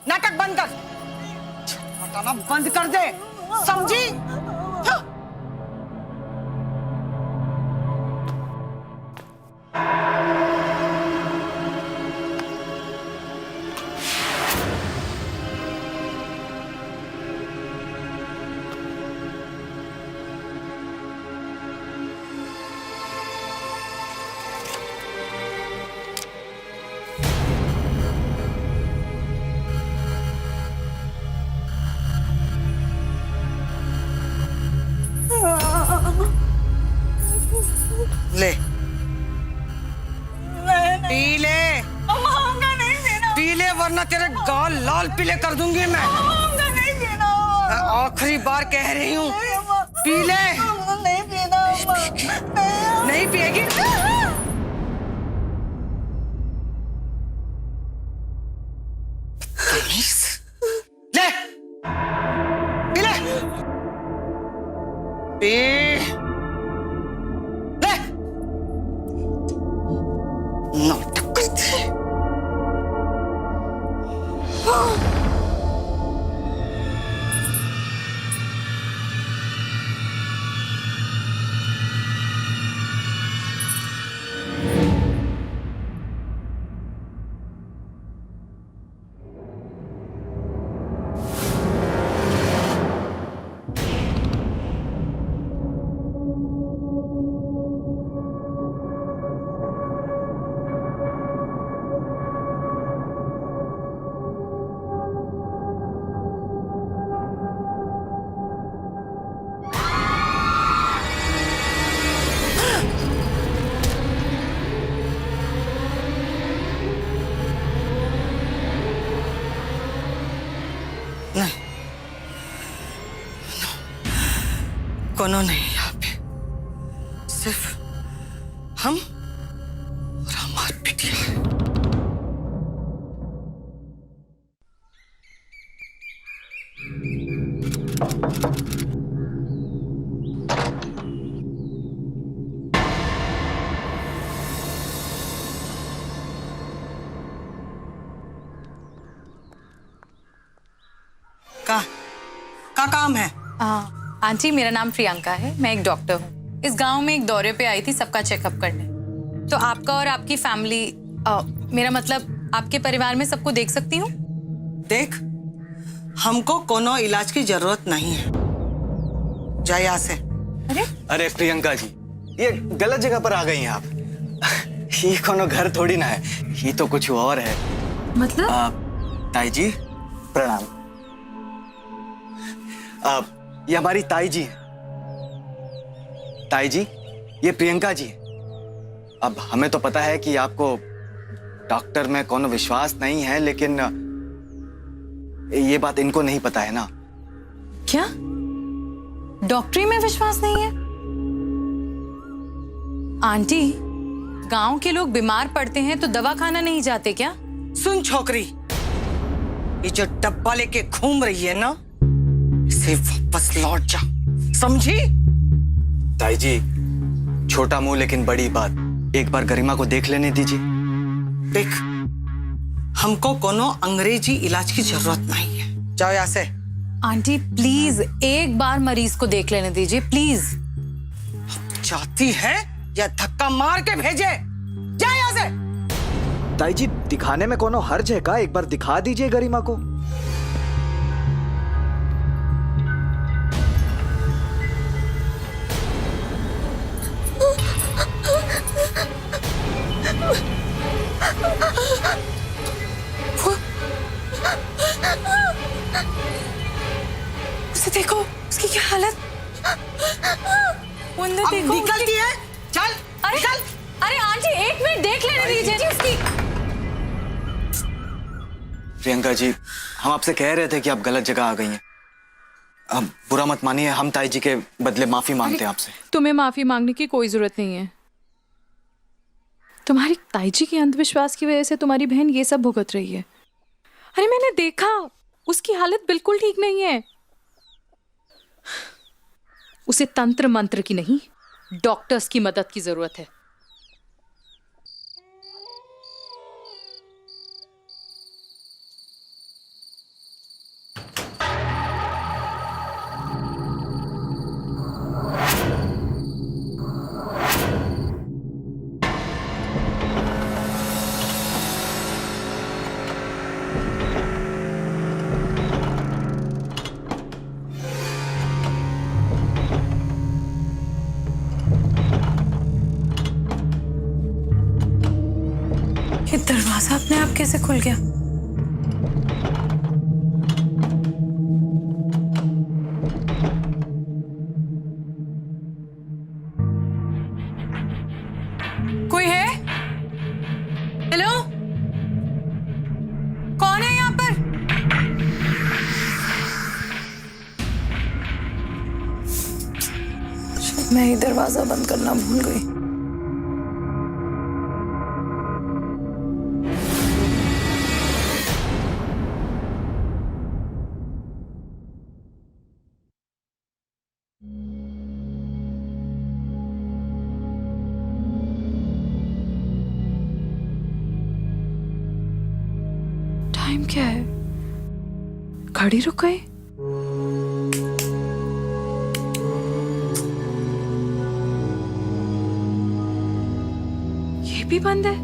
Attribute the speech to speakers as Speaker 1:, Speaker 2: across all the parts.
Speaker 1: नाटक बंद कर, बताना बंद कर दे, समझी? हाँ। ले पी ले,
Speaker 2: नहीं पीना,
Speaker 1: पी ले वरना तेरे गाल लाल पीले कर दूंगी मैं।
Speaker 2: नहीं पीना,
Speaker 1: आखिरी बार कह रही हूँ, पी ले।
Speaker 2: नहीं पीना,
Speaker 1: नहीं पिएगी? ले पी ले, पी ले। नाटक करती है। नहीं, कोनो नहीं यहाँ पे, सिर्फ हम और हमार बिटिया है। का काम है?
Speaker 3: आंटी, मेरा नाम प्रियंका है, मैं एक डॉक्टर हूँ। इस गांव में एक दौरे पे आई थी सबका चेकअप करने। तो आपका और आपकी फैमिली, मेरा मतलब आपके परिवार में सबको देख सकती हूँ?
Speaker 1: देख, हमको कोनो इलाज की जरूरत नहीं है, जा यहाँ से।
Speaker 4: अरे प्रियंका जी, ये गलत जगह पर आ गई हैं आप। ये कोनो घर थोड़ी ना है, ये तो कुछ और है।
Speaker 3: मतलब?
Speaker 4: ताई जी प्रणाम। ये हमारी ताई जी है। ताई जी, ये प्रियंका जी है। अब हमें तो पता है कि आपको डॉक्टर में कोनो विश्वास नहीं है, लेकिन ये बात इनको नहीं पता है ना।
Speaker 3: क्या डॉक्टरी में विश्वास नहीं है? आंटी, गांव के लोग बीमार पड़ते हैं तो दवा खाना नहीं जाते क्या?
Speaker 1: सुन छोकरी, ये जो डब्बा लेके घूम रही है ना, इसे वापस लौट जा, समझी?
Speaker 4: ताई जी, छोटा मुंह लेकिन बड़ी बात। एक बार गरिमा को देख लेने दीजिए।
Speaker 1: देख, हमको कोनो अंग्रेजी इलाज की जरूरत नहीं है, जाओ यहाँ से।
Speaker 3: आंटी प्लीज एक बार मरीज को देख लेने दीजिए, प्लीज।
Speaker 1: चाहती है या धक्का मार के भेजे, जा यहाँ से।
Speaker 5: ताई जी, दिखाने में कोनो हर्ज है का? एक बार दिखा दीजिए गरिमा को।
Speaker 3: उसे देखो, उसकी क्या हालत।
Speaker 1: अब
Speaker 3: देखो,
Speaker 1: निकलती है, चल
Speaker 3: अरे
Speaker 1: निकल।
Speaker 3: अरे आंटी, एक मिनट देख लेने दीजिए उसकी।
Speaker 4: प्रियंका जी, हम आपसे कह रहे थे कि आप गलत जगह आ गई हैं। अब बुरा मत मानिए, हम ताई जी के बदले माफी मांगते हैं आपसे।
Speaker 6: तुम्हें माफी मांगने की कोई जरूरत नहीं है। तुम्हारी ताई जी के अंधविश्वास की वजह से तुम्हारी बहन ये सब भुगत रही है। अरे मैंने देखा, उसकी हालत बिल्कुल ठीक नहीं है। उसे तंत्र मंत्र की नहीं, डॉक्टर्स की मदद की जरूरत है।
Speaker 3: दरवाजा अपने आप कैसे खुल गया? कोई है? हेलो, कौन है यहाँ पर? मैं ही दरवाजा बंद करना भूल गई।
Speaker 6: टाइम क्या है? घड़ी रुक गई। ये भी बंद है।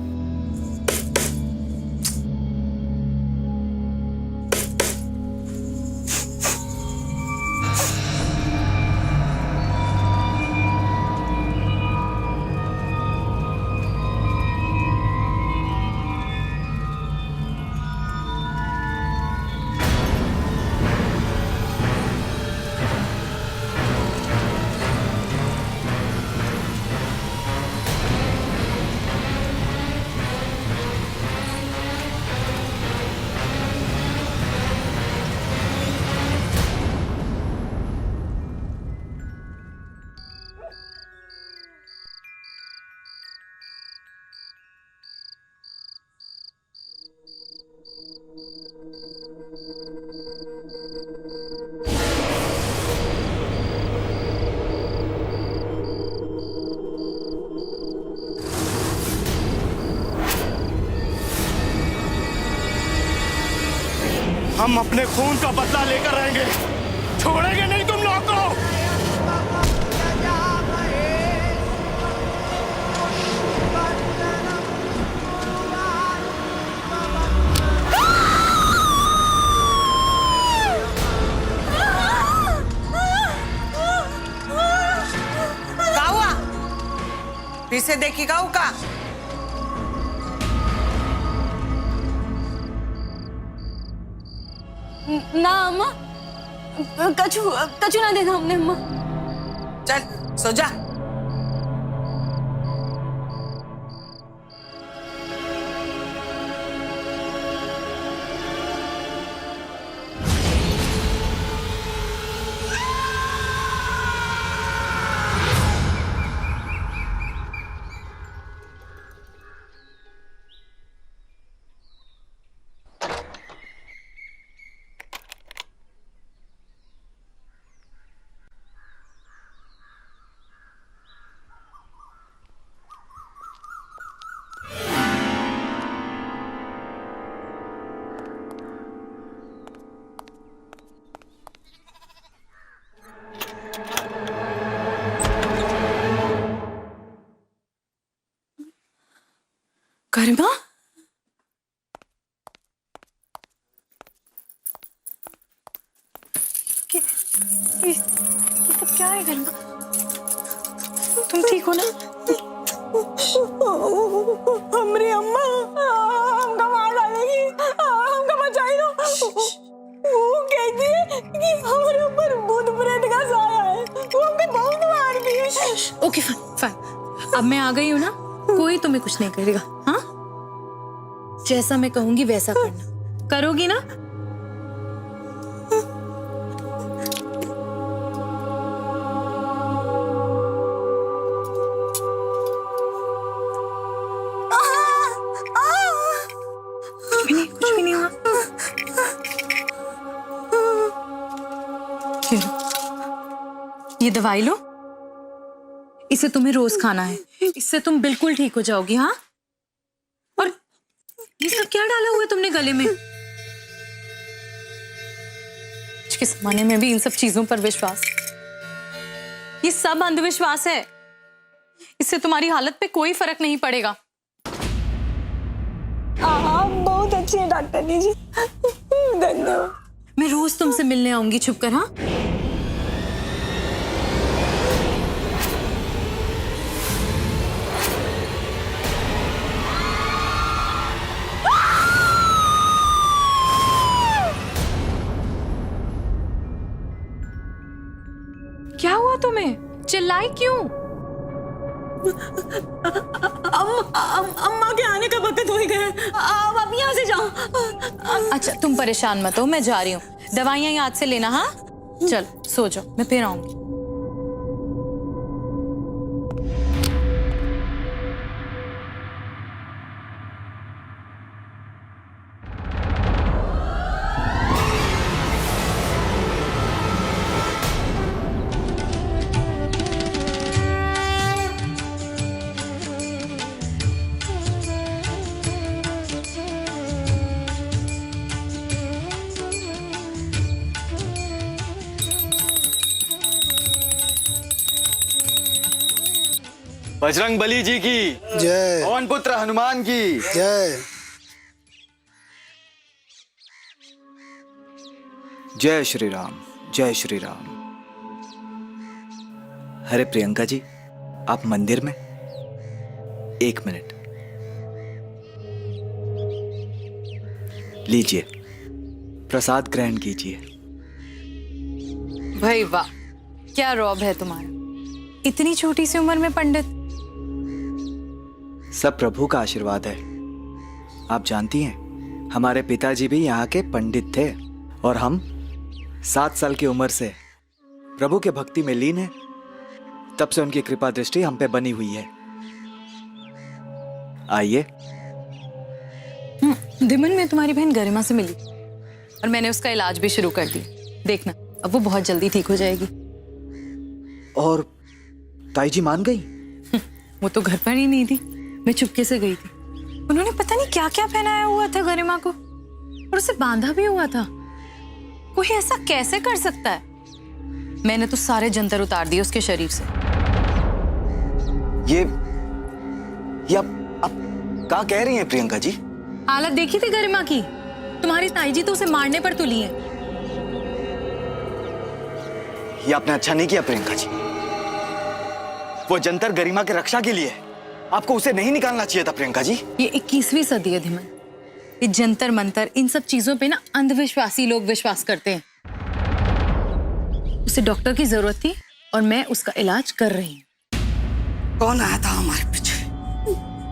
Speaker 7: हम अपने खून का बदला लेकर रहेंगे, छोड़ेंगे नहीं तुम लोगों को।
Speaker 1: का हुआ? फिर से देखी का का?
Speaker 2: ना अम्मा, कछु कछु ना देखा हमने अम्मा।
Speaker 1: चल सो जा।
Speaker 3: गरिमा, ये सब क्या है गरिमा? तुम ठीक हो ना?
Speaker 2: हमरी अम्मा हमका मार डालेगी, हमका बचाई लो। वो कहती है कि हमारे ऊपर भूत प्रेत का साया है, वो हमको बहुत मारती है।
Speaker 3: ओके फाइन फाइन, अब मैं आ गई हूँ ना, कोई तुम्हें कुछ नहीं करेगा। हाँ, जैसा मैं कहूंगी वैसा करना, करोगी ना? कुछ भी नहीं हुआ। ये दवाई लो, इसे तुम्हें रोज खाना है, इससे तुम बिल्कुल ठीक हो जाओगी। हाँ, और ये सब क्या डाला हुआ है तुमने गले में? आज के जमाने में भी इन सब चीजों पर विश्वास, ये सब अंधविश्वास है। इससे तुम्हारी हालत पे कोई फर्क नहीं पड़ेगा।
Speaker 2: आप बहुत अच्छी है डॉक्टर जी, धन्यवाद।
Speaker 3: मैं रोज तुमसे मिलने आऊंगी, छुप कर। हाँ,
Speaker 6: तुम्हें? चिल्लाई क्यों?
Speaker 2: अम्मा के आने का वक्त हो ही गया है। आप यहाँ से जाओ।
Speaker 3: अच्छा तुम परेशान मत हो, मैं जा रही हूँ। दवाइयाँ याद से लेना, हाँ? चल सो जाओ, मैं फिर आऊंगी।
Speaker 4: बजरंग बली जी की
Speaker 5: जय।
Speaker 4: पवन पुत्र हनुमान की
Speaker 5: जय। जय श्री राम, जय श्री राम। अरे प्रियंका जी, आप मंदिर में? 1 मिनट लीजिए, प्रसाद ग्रहण कीजिए।
Speaker 3: भाई वाह, क्या रौब है तुम्हारा, इतनी छोटी सी उम्र में पंडित।
Speaker 5: सब प्रभु का आशीर्वाद है। आप जानती हैं, हमारे पिताजी भी यहाँ के पंडित थे और हम 7 साल की उम्र से प्रभु के भक्ति में लीन हैं। तब से उनकी कृपा दृष्टि हम पे बनी हुई है। आइए।
Speaker 3: दिमन में तुम्हारी बहन गरिमा से मिली और मैंने उसका इलाज भी शुरू कर दिया। देखना, अब वो बहुत जल्दी ठीक हो जाएगी।
Speaker 5: और ताई जी मान गई?
Speaker 3: वो तो घर पर ही नहीं थी, मैं चुपके से गई थी। उन्होंने पता नहीं क्या क्या पहनाया हुआ था गरिमा को और उसे बांधा भी हुआ था। कोई ऐसा कैसे कर सकता है? मैंने तो सारे जंतर उतार दिए उसके शरीर से।
Speaker 4: ये आप क्या कह रही हैं प्रियंका जी?
Speaker 3: हालत देखी थी गरिमा की? तुम्हारी ताई जी तो उसे मारने पर तुली है।
Speaker 4: ये आपने अच्छा नहीं किया प्रियंका जी। वो जंतर गरिमा की रक्षा के लिए है, आपको उसे नहीं निकालना चाहिए था प्रियंका जी।
Speaker 3: ये 21वीं सदी है धीमन। ये जंतर मंतर इन सब चीजों पे ना अंधविश्वासी लोग विश्वास करते हैं। उसे डॉक्टर की जरूरत थी और मैं उसका इलाज कर रही हूँ।
Speaker 1: कौन आया था हमारे पीछे?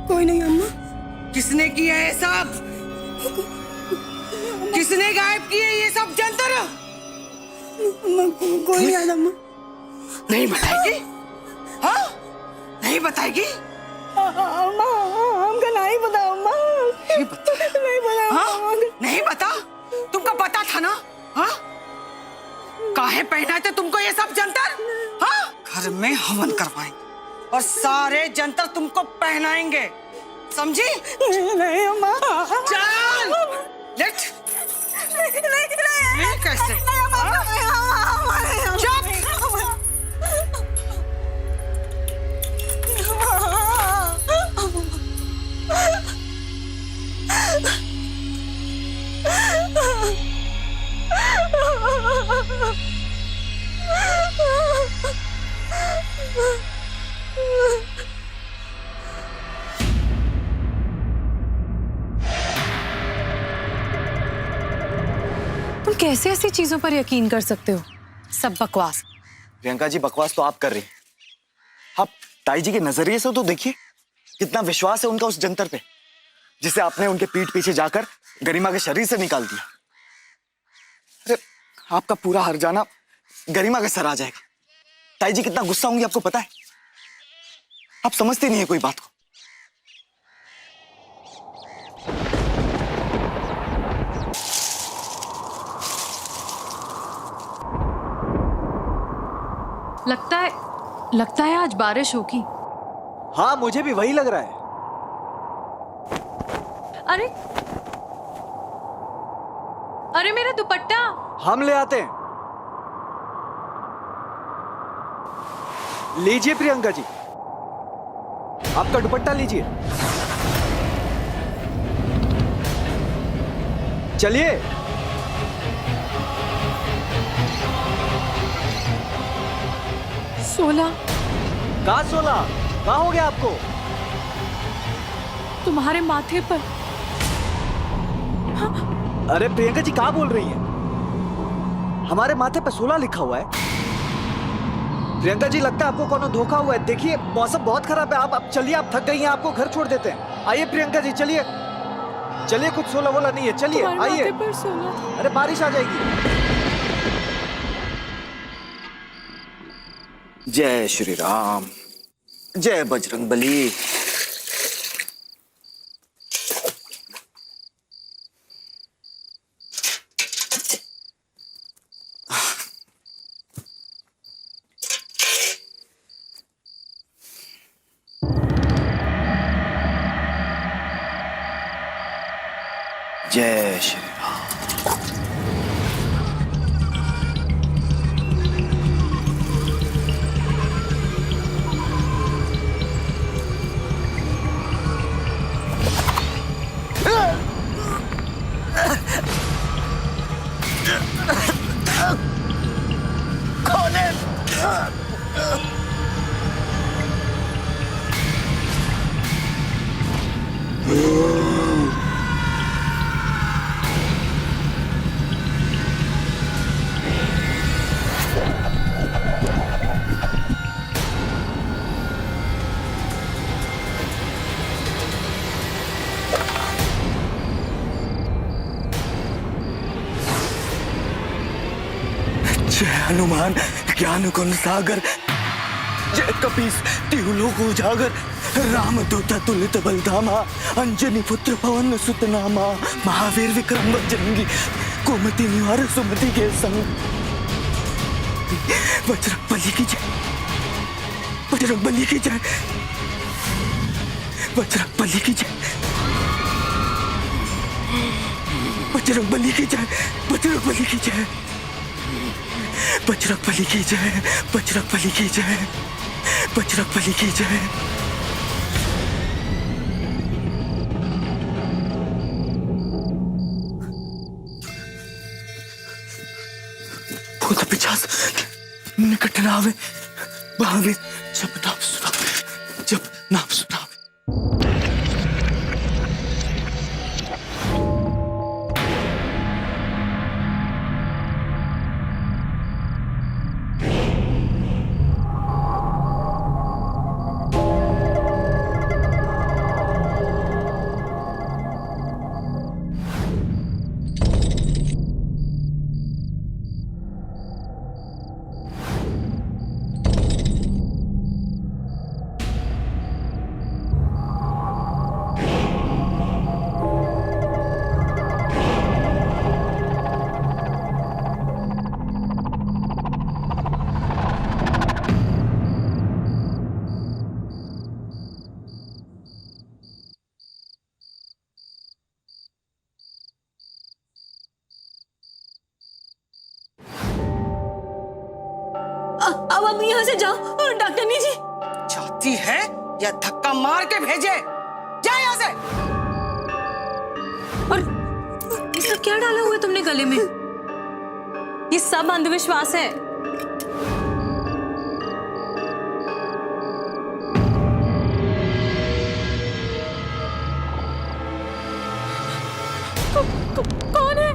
Speaker 2: कोई नहीं अम्मा।
Speaker 1: किसने किया ये सब? किसने गायब किए ये सब जंतर?
Speaker 2: कोई नहीं आया अम्मा।
Speaker 1: नहीं बताएगी? हाँ, नहीं बताएगी?
Speaker 2: अम्मा हमको नहीं पता अम्मा। नहीं पता।
Speaker 1: हाँ? नहीं पता? तुमको पता था ना? हाँ? काहे पहनाए थे तुमको ये सब जंतर? हाँ? घर में हवन करवाएंगे और सारे जंतर तुमको पहनाएंगे, समझी?
Speaker 2: नहीं अम्मा।
Speaker 1: चल लेट। नहीं कैसे? चुप।
Speaker 3: तुम कैसे ऐसी चीजों पर यकीन कर सकते हो? सब बकवास।
Speaker 4: प्रियंका जी, बकवास तो आप कर रही हैं। आप ताई जी के नजरिए से तो देखिए, कितना विश्वास है उनका उस जंतर पे, जिसे आपने उनके पीठ पीछे जाकर गरिमा के शरीर से निकाल दिया। अरे आपका पूरा हर्जाना गरिमा के सर आ जाएगा। ताई जी कितना गुस्सा होंगी आपको पता है? आप समझते नहीं है कोई बात को।
Speaker 6: लगता है आज बारिश होगी।
Speaker 5: हाँ, मुझे भी वही लग रहा है।
Speaker 6: अरे मेरा दुपट्टा।
Speaker 5: हम ले आते हैं। लीजिए प्रियंका जी, आपका दुपट्टा लीजिए। चलिए।
Speaker 6: सोलह।
Speaker 5: कहाँ 16? कहाँ हो गया आपको?
Speaker 6: तुम्हारे माथे पर।
Speaker 5: अरे प्रियंका जी, कहाँ बोल रही हैं? हमारे माथे पर 16 लिखा हुआ है। प्रियंका जी, लगता है आपको कोनो धोखा हुआ है। देखिए मौसम बहुत खराब है, आप चलिए, आप थक गई हैं, आपको घर छोड़ देते हैं। आइए प्रियंका जी, चलिए चलिए, कुछ सोला वोला नहीं है, चलिए
Speaker 6: तुम्हारे
Speaker 5: आइए।
Speaker 6: माथे पर सोना था।
Speaker 5: अरे बारिश आ जाएगी।
Speaker 4: जय श्री राम, जय बजरंग बली। जय श्री राम। जय हनुमान ज्ञान गुण सागर, जय कपीस तिहु लोक उजागर, रामदूत तुलित बलधामा, अंजनी पुत्र पवन सुत नामा, महावीर विक्रम बजरंगी, कुमति निवार सुमति के संग। बजरंग बली की जय, बजरंग बली की जय, बजरंग बली की जय, बजरंग बली की जय, बजरंग बली की जय, बजरंग बली की जय, बजरंग बली की जय, बजरंग बली की जय। भूत पिशाच निकट न आवे, भावे जब नाम सुनावे, जब नाम सुनावे।
Speaker 2: अब आप यहाँ से जाओ और डॉक्टरनी जी।
Speaker 1: चाहती है या धक्का मार के भेजे? जा यहाँ से।
Speaker 3: और ये सब क्या डाला हुआ है तुमने गले में? ये सब अंधविश्वास है।
Speaker 6: कौन है?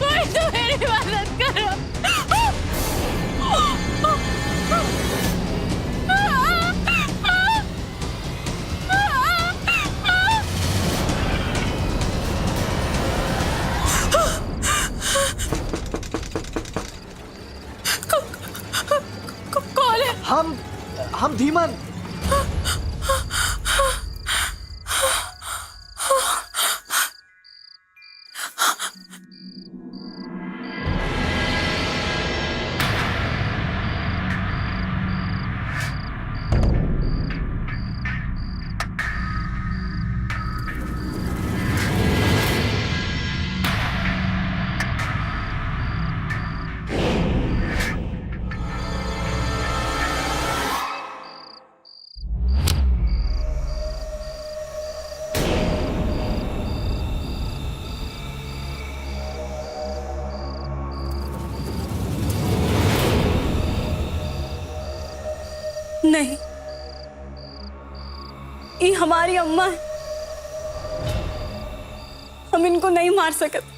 Speaker 2: कोई तो मेरी मदद करो।
Speaker 6: कौन है?
Speaker 5: हम धीमन।
Speaker 2: नहीं, ये हमारी अम्मा है, हम इनको नहीं मार सकते।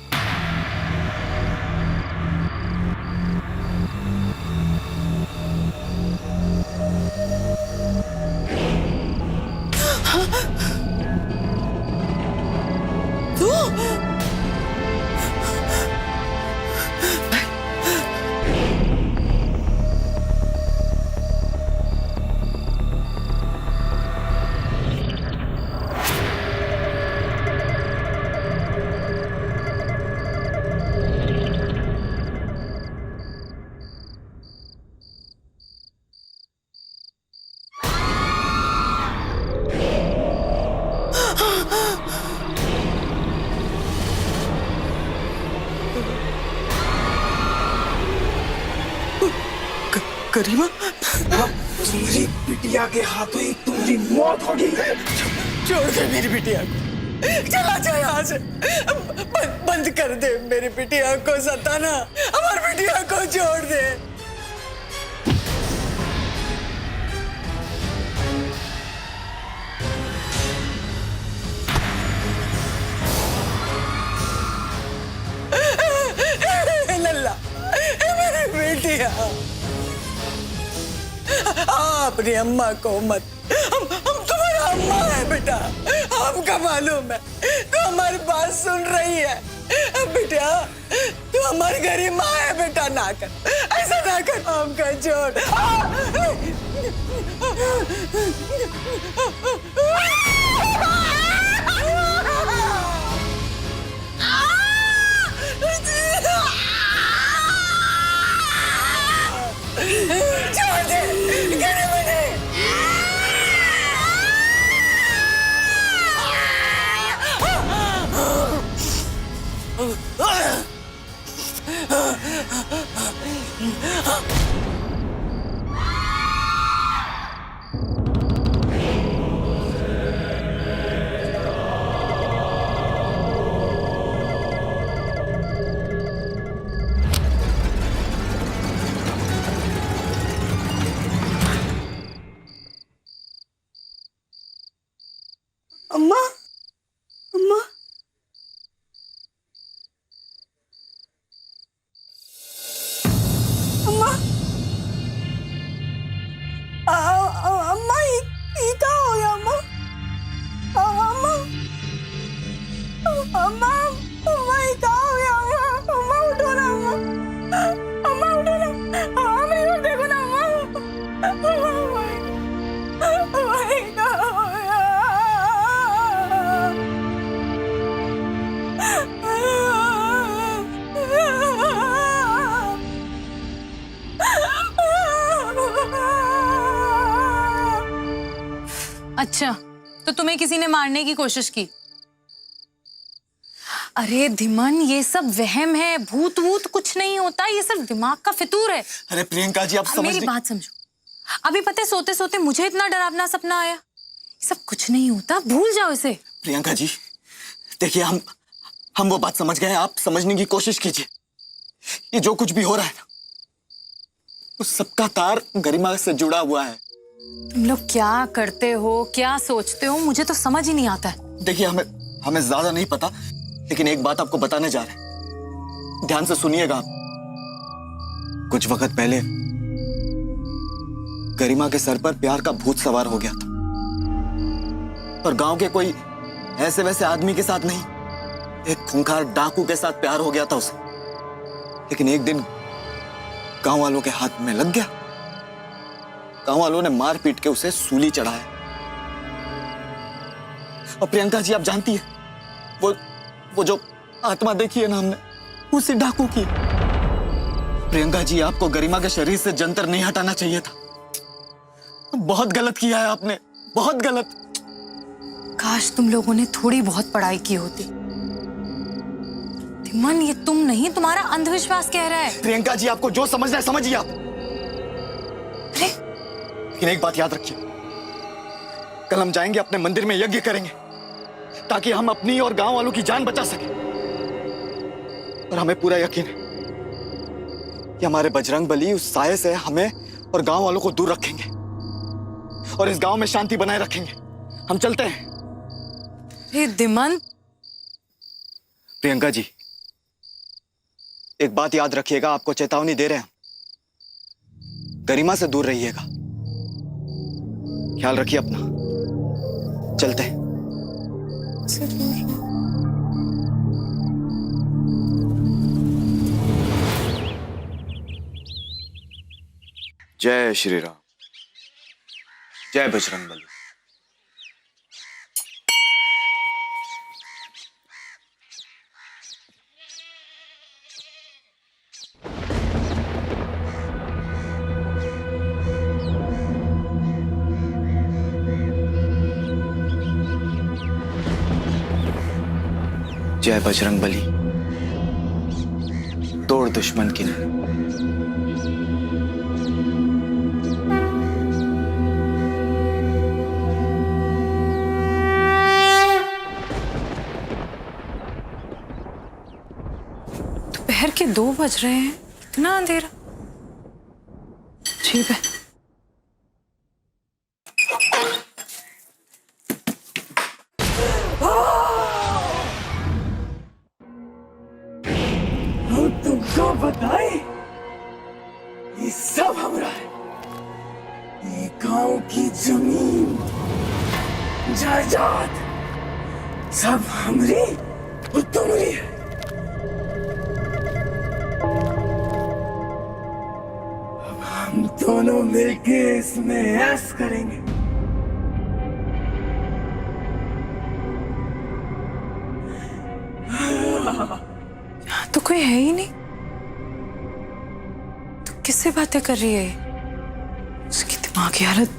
Speaker 1: गरिमा,
Speaker 7: तुम्हारी बिटिया के हाथों ही तुम्हारी मौत होगी।
Speaker 1: छोड़ दे मेरी बिटिया को, चला जा यहाँ से, बंद कर दे मेरी बिटिया को सताना, हमारी बिटिया को छोड़ दे। लल्ला, मेरी बिटिया, अपनी अम्मा को मत, हम तुम्हारा अम्मा है बेटा, हमका मालूम है, तू हमारी बात सुन रही है बेटा, तू हमारी गरिमा है बेटा, ना कर, ऐसा ना कर, हमका छोड़। छोड़ दे गरिमा ने। अम्मा, अम्मा, अम्मा, अम्मा, ये क्या हो गया अम्मा? अम्मा, अम्मा, अम्मा, ये क्या हो गया अम्मा? अम्मा उठो ना अम्मा, अम्मा उठो ना, हाँ मेरी ओर देखो ना अम्मा, अम्मा, ये क्या हो गया?
Speaker 3: अच्छा, तो तुम्हें किसी ने मारने की कोशिश की? अरे धिमन, ये सब वहम है, भूत वूत कुछ नहीं होता, ये सिर्फ दिमाग का फितूर है।
Speaker 4: अरे प्रियंका जी, आप समझ
Speaker 3: मेरी बात समझो, अभी पता है सोते सोते मुझे इतना डरावना सपना आया। ये सब कुछ नहीं होता, भूल जाओ इसे।
Speaker 4: प्रियंका जी, देखिए हम वो बात समझ गए हैं, आप समझने की कोशिश कीजिए। ये जो कुछ भी हो रहा है ना, उस सबका तार गरिमा से जुड़ा हुआ है।
Speaker 3: तुम लोग क्या करते हो, क्या सोचते हो, मुझे तो समझ ही नहीं आता है।
Speaker 4: देखिए, हमें ज्यादा नहीं पता, लेकिन एक बात आपको बताने जा रहे हैं, ध्यान से सुनिएगा आप। कुछ वक्त पहले गरिमा के सर पर प्यार का भूत सवार हो गया था, और गांव के कोई ऐसे वैसे आदमी के साथ नहीं, एक खूंखार डाकू के साथ प्यार हो गया था उसे। लेकिन एक दिन गांव वालों के हाथ में लग गया, गांव वालों ने मार पीट के उसे सूली चढ़ाया। और प्रियंका जी, आप जानती है, वो जो आत्मा देखी है ना हमने, उसी डाकू की। प्रियंका जी, आपको गरिमा के शरीर से जंतर नहीं हटाना चाहिए था, बहुत गलत किया है आपने, बहुत गलत।
Speaker 3: काश तुम लोगों ने थोड़ी बहुत पढ़ाई की होती। धिमन, ये तुम नहीं, तुम्हारा अंधविश्वास कह रहा है।
Speaker 4: प्रियंका जी, आपको जो समझना है समझिए आप,
Speaker 3: अरे
Speaker 4: लेकिन एक बात याद रखिए, कल हम जाएंगे अपने मंदिर में, यज्ञ करेंगे, ताकि हम अपनी और गांव वालों की जान बचा सकें। और हमें पूरा यकीन है कि हमारे बजरंग बली उस साये से हमें और गांव वालों को दूर रखेंगे। और इस गांव में शांति बनाए रखेंगे। हम चलते हैं।
Speaker 3: ये दिमन,
Speaker 4: प्रियंका जी, एक बात याद रखिएगा, आपको चेतावनी दे रहे हैं। गरिमा से दूर रहिएगा। ख्याल रखिए अपना। चलते हैं। जय श्री राम। जय बजरंगबली। जय बजरंगबली। तोड़ दुश्मन की नहीं।
Speaker 3: दोपहर के 2 बज रहे हैं, इतना अंधेरा। ठीक है।
Speaker 2: तुमको बताए, ये सब हमरा है। ये गांव की जमीन जायदाद सब हमरी और तुम्हारी है। अब हम दोनों मिलके इसमें ऐश करेंगे।
Speaker 3: यहाँ तो कोई है ही नहीं। तो किससे बातें कर रही है ये? उसकी दिमाग की हालत।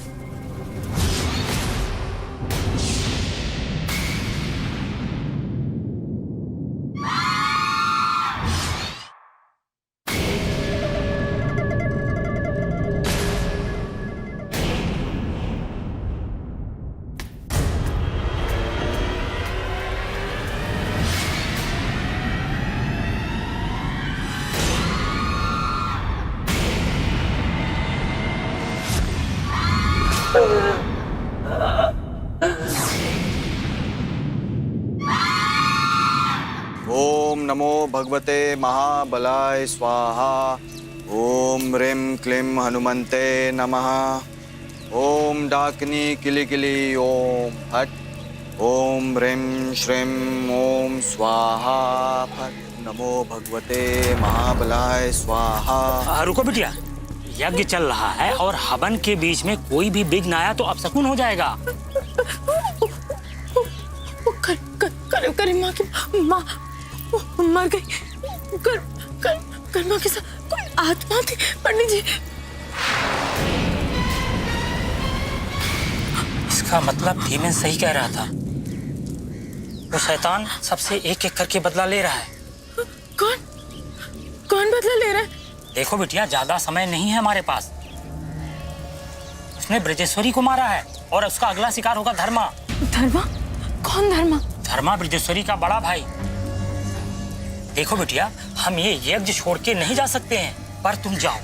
Speaker 4: ओम नमो भगवते महाबलाय स्वाहा। ओम ह्रीं क्लीं हनुमन्ते नमः। ओम डाकिनी किली किली ओम फट। ओम ह्रीं श्रीं ओम स्वाहा फट। नमो भगवते महाबलाय स्वाहा।
Speaker 8: रुको बिटिया, यज्ञ चल रहा है और हवन के बीच में कोई भी विघ्न आया तो अपशकुन हो जाएगा।
Speaker 3: गरिमा की माँ मर गई। गरिमा के साथ कोई आत्मा थी पंडित जी।
Speaker 8: इसका मतलब भीमन सही कह रहा था। वो शैतान सबसे एक एक करके बदला ले रहा है।
Speaker 3: कौन बदला ले रहा है?
Speaker 8: देखो बिटिया, ज्यादा समय नहीं है हमारे पास। उसने ब्रजेश्वरी को मारा है और उसका अगला शिकार होगा धर्मा।
Speaker 3: धर्मा? कौन धर्मा?
Speaker 8: धर्मा ब्रजेश्वरी का बड़ा भाई। देखो बिटिया, हम ये यज्ञ छोड़ के नहीं जा सकते हैं, पर तुम जाओ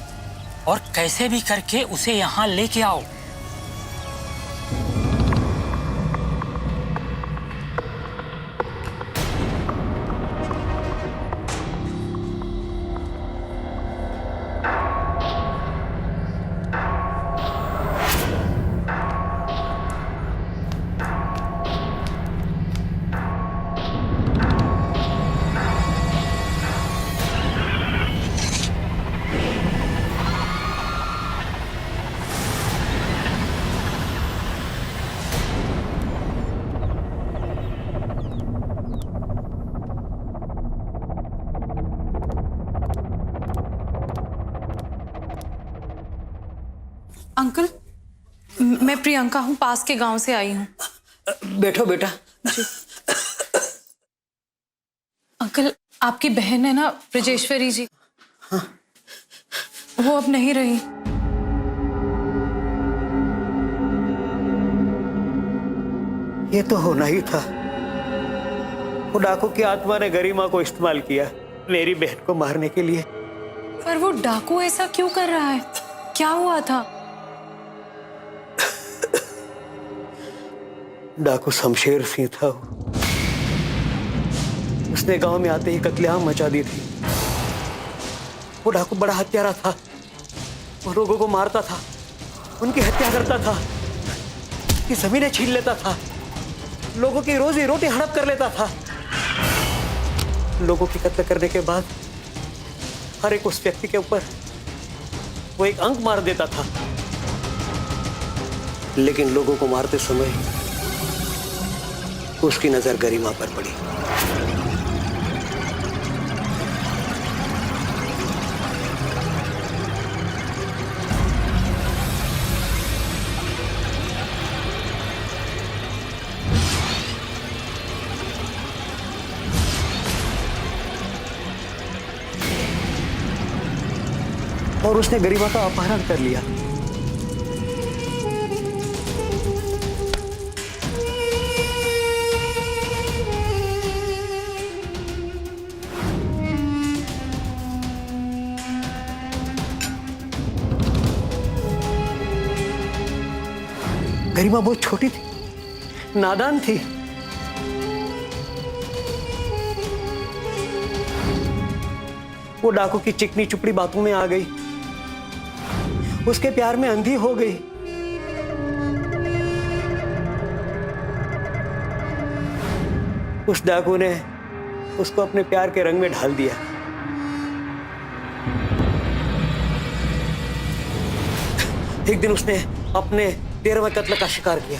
Speaker 8: और कैसे भी करके उसे यहाँ लेके आओ।
Speaker 3: अंकल, मैं प्रियंका हूँ, पास के गांव से आई हूँ।
Speaker 2: बैठो बेटा।
Speaker 3: अंकल, आपकी बहन है ना ब्रजेश्वरी जी, वो अब नहीं रही।
Speaker 9: ये तो होना ही था। वो डाकू की आत्मा ने गरिमा को इस्तेमाल किया मेरी बहन को मारने के लिए।
Speaker 3: पर वो डाकू ऐसा क्यों कर रहा है? क्या हुआ था?
Speaker 9: डाकू शमशेर सिंह था। उसने गांव में आते ही कत्लेआम मचा दी थी। वो डाकू बड़ा हत्यारा था। वो लोगों को मारता था, उनकी हत्या करता था, कि जमीनें छीन लेता था, लोगों की रोजी रोटी हड़प कर लेता था। लोगों की कत्ल करने के बाद हर एक उस व्यक्ति के ऊपर वो एक अंक मार देता था। लेकिन लोगों को मारते समय उसकी नजर गरिमा पर पड़ी। और उसने गरिमा का अपहरण कर लिया। गरिमा बहुत छोटी थी, नादान थी। वो डाकू की चिकनी चुपड़ी बातों में आ गई, उसके प्यार में अंधी हो गई। उस डाकू ने उसको अपने प्यार के रंग में ढाल दिया। एक दिन उसने अपने 13वें कत्ल का शिकार किया।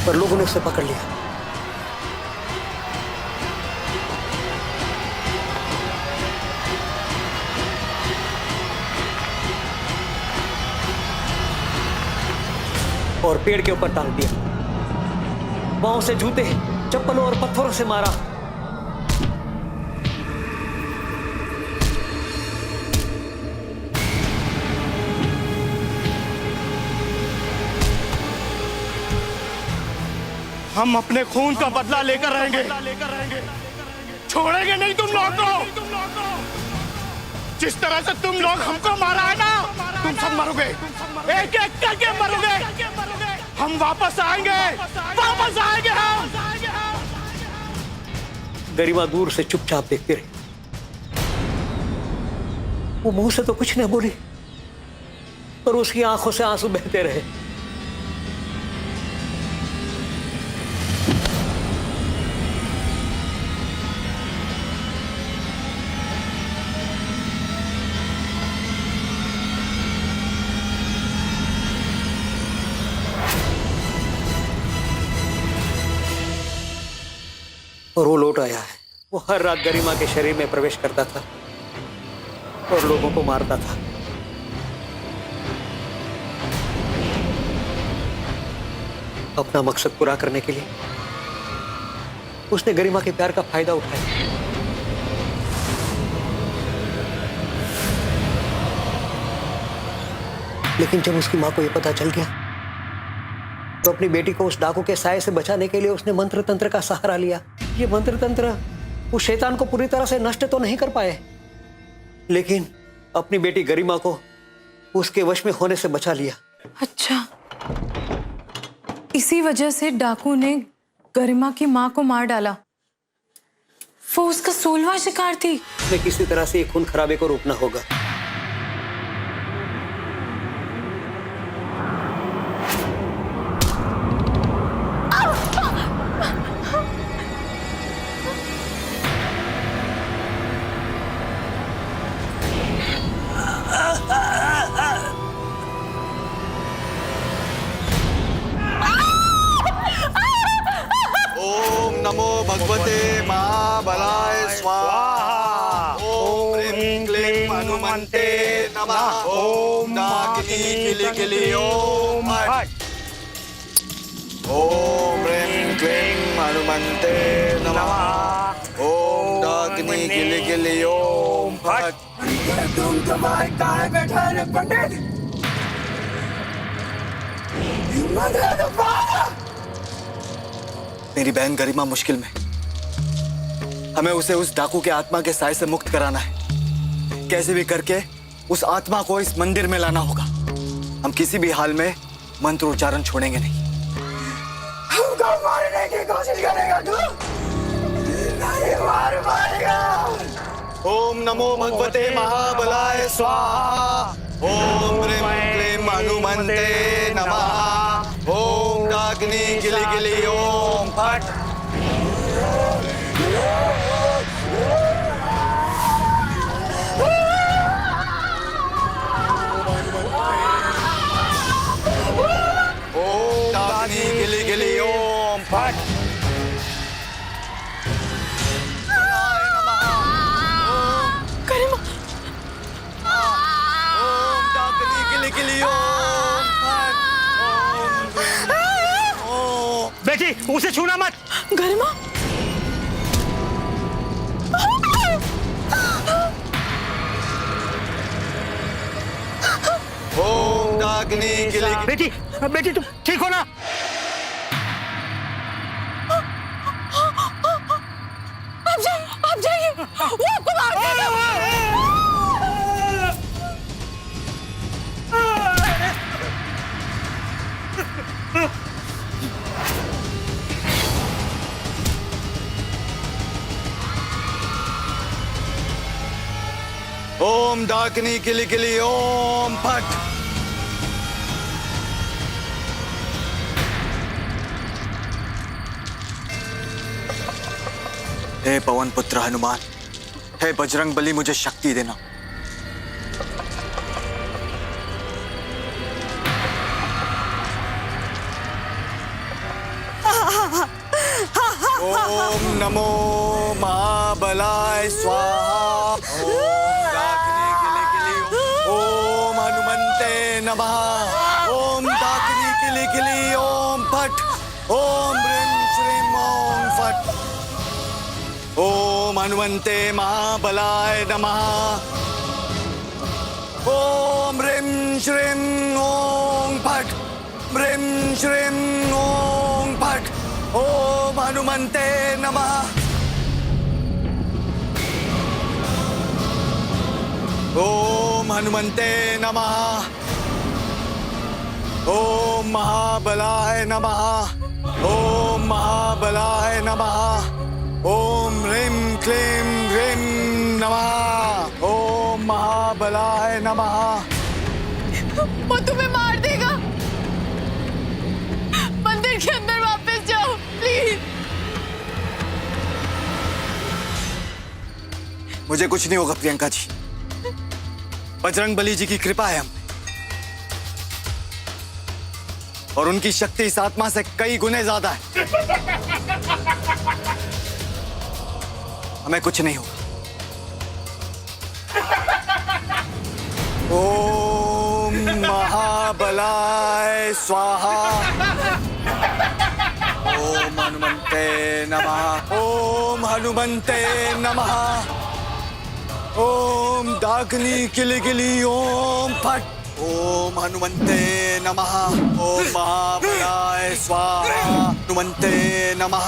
Speaker 9: पर लोगों ने उसे पकड़ लिया। और पेड़ के ऊपर टांग दिया। पांव से जूते, चप्पलों और पत्थरों से मारा।
Speaker 7: हम अपने खून का बदला लेकर रहेंगे, छोड़ेंगे नहीं तुम लोग को। जिस तरह से तुम लोग हमको मारा है ना, तुम सब मरोगे, एक एक करके मरोगे। हम वापस आएंगे, वापस आएंगे हम।
Speaker 9: गरिमा दूर से चुपचाप देखती रही। वो मुंह से तो कुछ नहीं बोली, पर उसकी आंखों से आंसू बहते रहे। और वो लौट आया है। वो हर रात गरिमा के शरीर में प्रवेश करता था और लोगों को मारता था। अपना मकसद पूरा करने के लिए उसने गरिमा के प्यार का फायदा उठाया। लेकिन जब उसकी मां को यह पता चल गया तो अपनी बेटी को उस डाकू के साये से बचाने के लिए उसने मंत्र तंत्र का सहारा लिया। ये मंत्र तंत्र उस शैतान को पूरी तरह से नष्ट तो नहीं कर पाए, लेकिन अपनी बेटी गरिमा को उसके वश में होने से बचा लिया।
Speaker 3: अच्छा, इसी वजह से डाकू ने गरिमा की मां को मार डाला। वो उसका 16वां शिकार थी।
Speaker 9: हमें किसी तरह से ये खून खराबे को रोकना होगा।
Speaker 4: ओम नमो भगवते महाबलाय स्वाहा। ओम ह्रीं क्लीं हनुमन्ते नमः। ओम डाकिनी किली किली ओम फट। ओम ह्रीं क्लीं हनुमन्ते नमः। ओम डाकिनी किली किली ओम फट।
Speaker 7: तुम तुम्हारे काहे बैठे रे पंडित? हिम्मत है तो बाहर।
Speaker 4: मेरी बहन गरिमा मुश्किल में, हमें उसे उस डाकू के आत्मा के साए से मुक्त कराना है। कैसे भी करके उस आत्मा को इस मंदिर में लाना होगा। हम किसी भी हाल में मंत्र उच्चारण छोड़ेंगे नहीं।
Speaker 1: हमको मारने की कोशिश करेगा तू? नहीं मार पाएगा।
Speaker 4: ओम नमो भगवते महाबलाय स्वाहा। ओम ह्रीं क्लीं हनुमन्ते नमः। ओम डाकिनी गिली गिली ओम फट। ओम डाकिनी गिली गिली ओम फट।
Speaker 2: गरिमा
Speaker 4: ओम डाकिनी गिली गिली ओम फट। ओम
Speaker 8: बेटी उसे छूना मत।
Speaker 2: गरिमा
Speaker 4: ओम डाकिनी गिली
Speaker 8: बेटी बेटी तुम ठीक हो ना?
Speaker 2: आप जाइए, वो आपको मार देगा।
Speaker 4: ओम डाकिनी गिली गिली ओम फट। हे पवन पुत्र हनुमान, हे बजरंग बली, मुझे शक्ति देना। ओम नमो महाबलाय स्वाहा। ओम डाकिनी गिली गिली ओम हनुमन्ते नमः। ओम डाकिनी गिली गिली ओम फट। ओम ह्रीं श्रीं ओम फट। ओम हनुमन्ते महाबलाय नमः। ओम ह्रीं श्रीं ओम फट। ह्रीं श्रीं ओम फट। ओम हनुमन्ते नमः। ओम हनुमन्ते नमः। ओम महाबलाय नमः। ओम महाबलाय नमः। ओम ह्रीं क्लीं ह्रीं नमः। ओम महाबलाय नमः।
Speaker 2: वो तुम्हें मार देगा। मंदिर के अंदर वापस जाओ प्लीज।
Speaker 4: मुझे कुछ नहीं होगा प्रियंका जी। बजरंग बली जी की कृपा है हम और उनकी शक्ति इस आत्मा से कई गुने ज्यादा है। हमें कुछ नहीं होगा। ओम महाबलाय स्वाहा। ओम हनुमन्ते नमः। ओम हनुमन्ते नमः। ओम डाकिनी गिली गिली ओम फट। ओम हनुमन्ते नमः। ओम महाबलाय स्वाहा। हनुमन्ते नमः।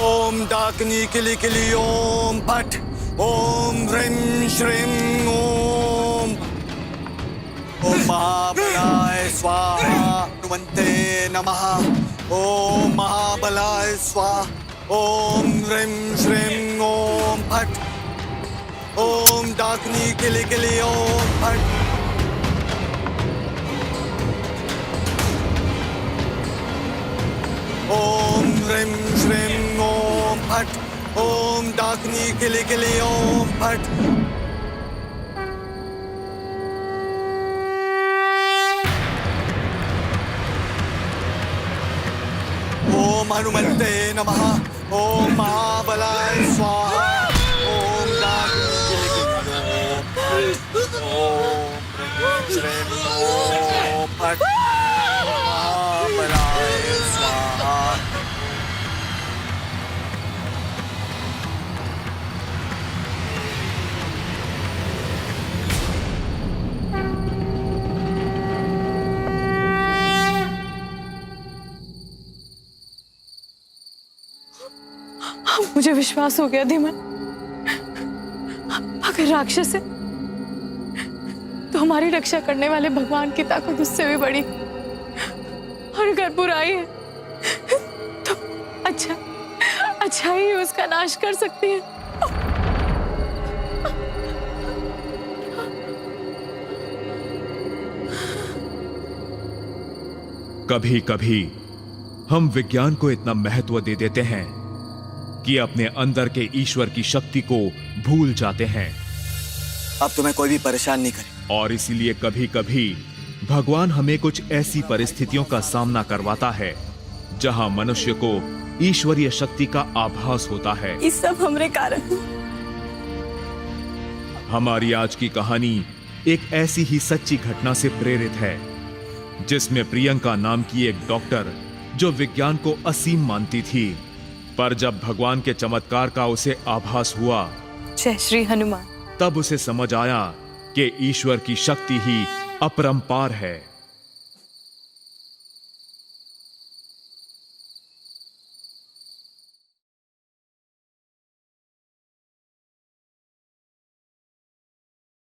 Speaker 4: ओम डाकिनी गिली गिली ओम फट। ओम ह्रीं श्रीं ओम। ओम महाबलाय स्वाहा। हनुमन्ते नमः। ओम महाबलाय स्वाहा। ओम ह्रीं श्रीं ओम फट। ओम डाकिनी गिली गिली ओम फट। ओम ह्रीं श्रीं ओम फट। ओम डाकिनी गिली गिली ओम फट। ओम हनुमन्ते नमः। ओम महाबलाय स्वाहा। ओम डाकिनी गिली गिली ओम ह्रीं श्रीं ओम फट। महाबलाय स्वाहा।
Speaker 2: मुझे विश्वास हो गया धीमन।
Speaker 6: अगर राक्षस है तो हमारी रक्षा करने वाले भगवान की ताकत उससे भी बड़ी, और अगर बुराई है तो अच्छा ही उसका नाश कर सकती है।
Speaker 10: कभी कभी हम विज्ञान को इतना महत्व दे देते हैं कि अपने अंदर के ईश्वर की शक्ति को भूल जाते हैं,
Speaker 4: अब तुम्हें कोई भी परेशान नहीं करे।
Speaker 10: और इसीलिए कभी कभी भगवान हमें कुछ ऐसी परिस्थितियों का सामना करवाता है जहां मनुष्य को ईश्वरीय शक्ति का आभास होता है।
Speaker 2: इस सब हमरे कारण।
Speaker 10: हमारी आज की कहानी एक ऐसी ही सच्ची घटना से प्रेरित है, जिसमें प्रियंका नाम की एक डॉक्टर जो विज्ञान को असीम मानती थी, पर जब भगवान के चमत्कार का उसे आभास हुआ,
Speaker 6: जय श्री हनुमान,
Speaker 10: तब उसे समझ आया कि ईश्वर की शक्ति ही अपरंपार है।